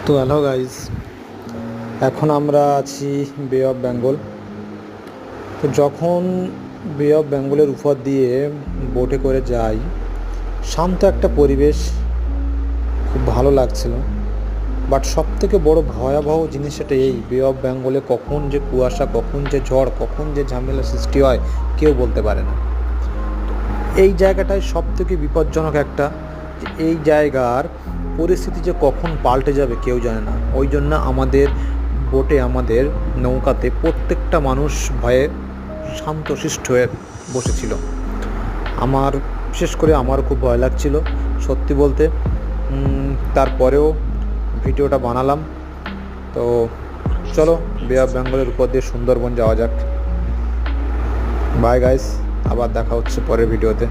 তো hello guys, এখন আমরা আছি বে অফ বেঙ্গল। তো যখন বে অফ বেঙ্গলের উপর দিয়ে বোটে করে যাই, শান্ত একটা পরিবেশ, খুব ভালো লাগছিল। বাট সবথেকে বড় ভয়াবহ জিনিস সেটা এই, বে অফ বেঙ্গলে কখন যে কুয়াশা, কখন যে ঝড়, কখন যে ঝামেলা সৃষ্টি হয় কেউ বলতে পারে না। এই জায়গাটায় সবথেকে বিপজ্জনক একটা, যে এই জায়গার পরিস্থিতি যে কখন পাল্টে যাবে কেউ জানে না। ওই জন্য আমাদের বোটে, আমাদের নৌকাতে প্রত্যেকটা মানুষ ভয়ে শান্তশিষ্ট হয়ে বসেছিল। আমার, বিশেষ করে আমার খুব ভয় লাগছিল সত্যি বলতে। তারপরেও ভিডিওটা বানালাম। তো চলো বে অফ বেঙ্গলের উপর দিয়ে সুন্দরবন যাওয়া যাক। বাই গাইস, আবার দেখা হচ্ছে পরের ভিডিওতে।